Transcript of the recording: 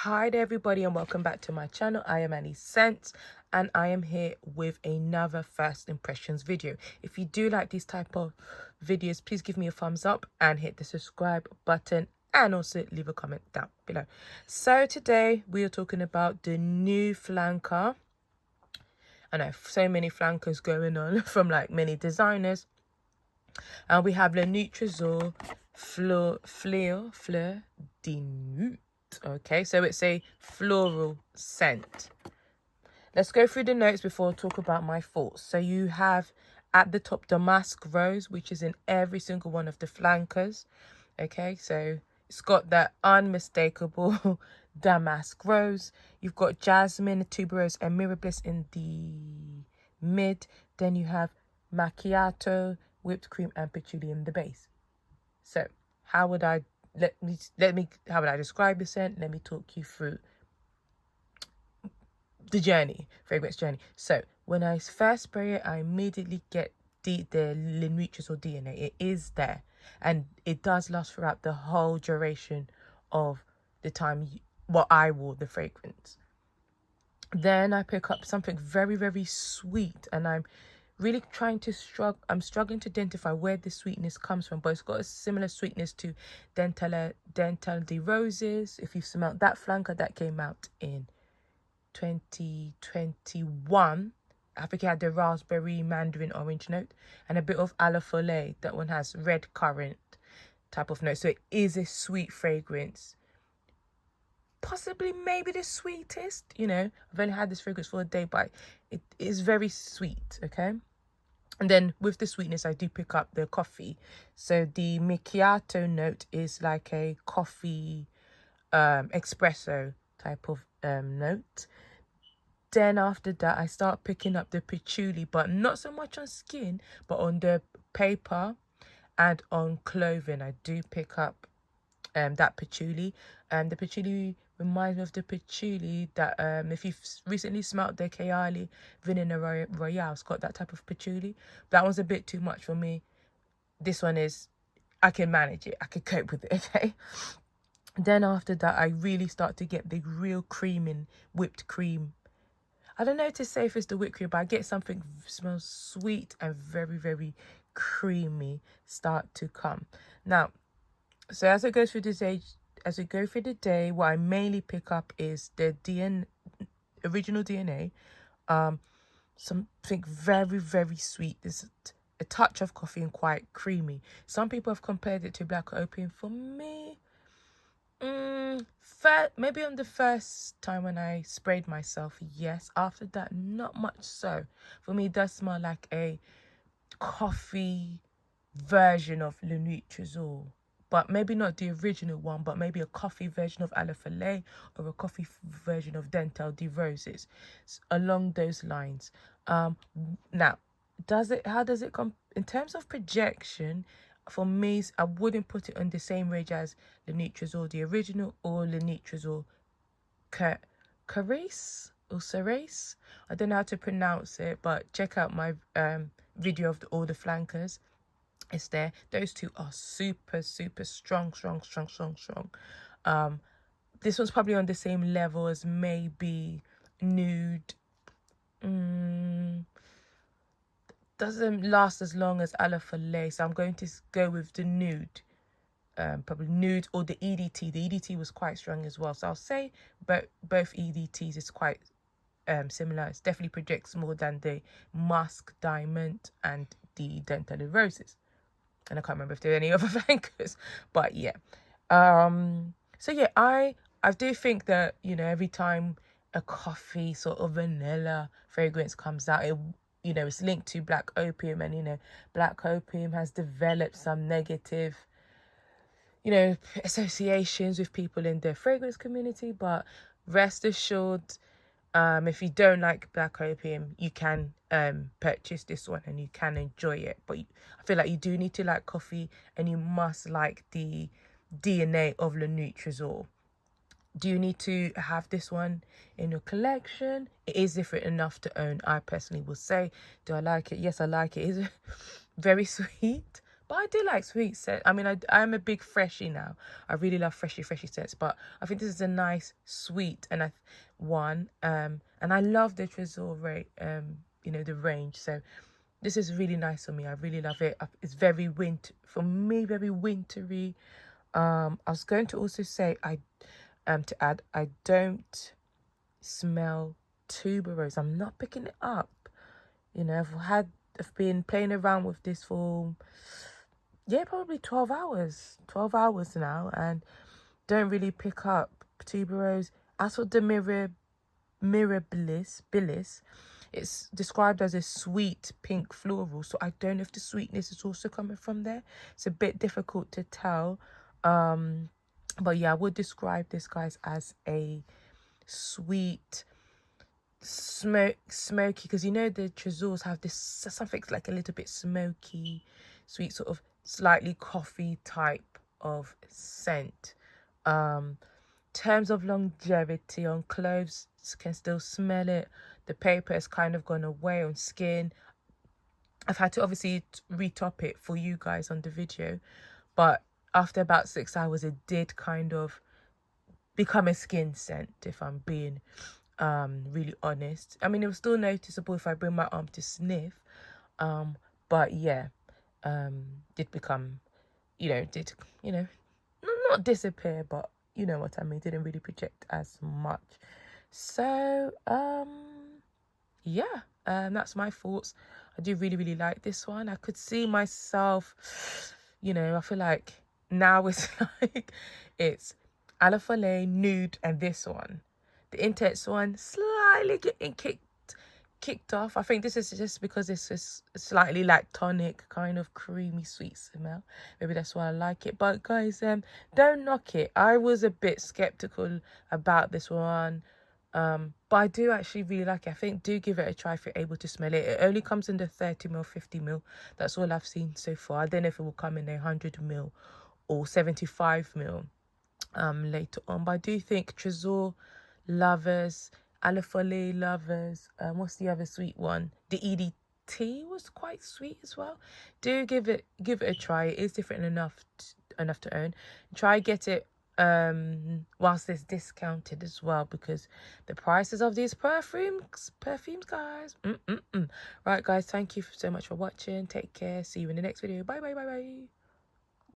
Hi there everybody and welcome back to my channel. I am Elie Saab and I am here with another first impressions video. If you do like these type of videos, please give me a thumbs up and hit the subscribe button and also leave a comment down below. So today we are talking about the new flanker. I know so many flankers going on from like many designers. And we have Le Nuit Tresor Fleur de Nuit. Okay, so it's a floral scent. Let's go through the notes before I talk about my thoughts. So you have at the top damask rose, which is in every single one of the flankers. Okay, so it's got that unmistakable damask rose. You've got jasmine, tuberose, and mirabilis in the mid. Then you have macchiato, whipped cream, and patchouli in the base. So how would I how would I describe the scent? Let me talk you through the journey, fragrance journey. So when I first spray it, I immediately get the Le Nuit Tresor DNA. It is there, and it does last throughout the whole duration of the time I wore the fragrance. Then I pick up something very, very sweet, and I'm really trying to I'm struggling to identify where the sweetness comes from, but it's got a similar sweetness to Dental de Roses. If you've smelled that flanker, that came out in 2021. I think it had the raspberry, mandarin, orange note, and a bit of a la folie. That one has red currant type of note, so it is a sweet fragrance. Possibly maybe the sweetest, I've only had this fragrance for a day, but it is very sweet. Okay, and then with the sweetness I do pick up the coffee. So the macchiato note is like a coffee espresso type of note. Then after that I start picking up the patchouli, but not so much on skin, but on the paper and on clothing. I do pick up that patchouli. The patchouli reminds me of the patchouli that if you've recently smelled the Kayali Vanilla Royale, it's got that type of patchouli. That one's a bit too much for me. This one is, I can manage it, I can cope with it. Okay, then after that I really start to get the real cream in whipped cream. I don't know to say if it's the whipped cream, but I get something smells sweet and very, very creamy start to come. Now, so as I go through the day, what I mainly pick up is the original DNA, something very, very sweet. There's a touch of coffee and quite creamy. Some people have compared it to black opium. For me, maybe on the first time when I sprayed myself, yes. After that, not much so. For me, it does smell like a coffee version of Le Nuit Tresor. But maybe not the original one, but maybe a coffee version of a la folie or a coffee version of Dental de Roses, along those lines. Now, how does it come in terms of projection? For me, I wouldn't put it on the same range as Le Nuit Tresor, the original, or Le Nuit Tresor Cerace or Cerace. I don't know how to pronounce it, but check out my video of all the flankers. It's there. Those two are super, super strong. This one's probably on the same level as maybe Nude. Doesn't last as long as a la folie, so I'm going to go with the Nude. Probably Nude or the EDT. The EDT was quite strong as well, so I'll say both EDTs is quite similar. It definitely projects more than the Musk Diamond and the Dental de Roses. And I can't remember if there are any other flankers, but yeah. So yeah, I do think that, every time a coffee sort of vanilla fragrance comes out, it's linked to black opium, and black opium has developed some negative associations with people in the fragrance community. But rest assured, if you don't like black opium, you can purchase this one and you can enjoy it. But I feel like you do need to like coffee, and you must like the DNA of Le Nuit Tresor. Do you need to have this one in your collection? It is different enough to own. I personally will say, do I like it? Yes, I like it. It's very sweet, but But I do like sweet scent. I mean, I'm a big freshie now. I really love freshy scents. But I think this is a nice sweet and one. And I love the Tresor you know, the range. So this is really nice for me. I really love it. It's very for me, very wintry. I was going to also say to add, I don't smell tuberose. I'm not picking it up. You know, I've been playing around with this for probably 12 hours now, and don't really pick up tuberose. As for the mirabilis, it's described as a sweet pink floral, so I don't know if the sweetness is also coming from there. It's a bit difficult to tell, but yeah, I would describe this, guys, as a sweet smoky, because you know the Tresors have this something like a little bit smoky, sweet, sort of slightly coffee type of scent. Terms of longevity, on clothes, can still smell it. The paper has kind of gone away. On skin, I've had to obviously retop it for you guys on the video, but after about 6 hours it did kind of become a skin scent, if I'm being really honest. I mean, it was still noticeable if I bring my arm to sniff, but yeah, did become, did not disappear, but you know what I mean, didn't really project as much. So yeah, that's my thoughts. I do really like this one. I could see myself, I feel like now it's like it's Alafale, Nude, and this one. The Intense one slightly getting kicked off. I think this is just because it's just slightly like tonic, kind of creamy sweet smell. Maybe that's why I like it. But guys, don't knock it. I was a bit skeptical about this one, but I do actually really like it. I think do give it a try if you're able to smell it. It only comes in the 30ml, 50ml. That's all I've seen so far. I don't know if it will come in a 100ml or 75ml later on. But I do think Tresor lovers, Alafole lovers, what's the other sweet one? The EDT was quite sweet as well. Do give it a try. It is different enough to own. Try get it whilst it's discounted as well, because the prices of these perfumes, guys. Right, guys, thank you so much for watching. Take care. See you in the next video. Bye.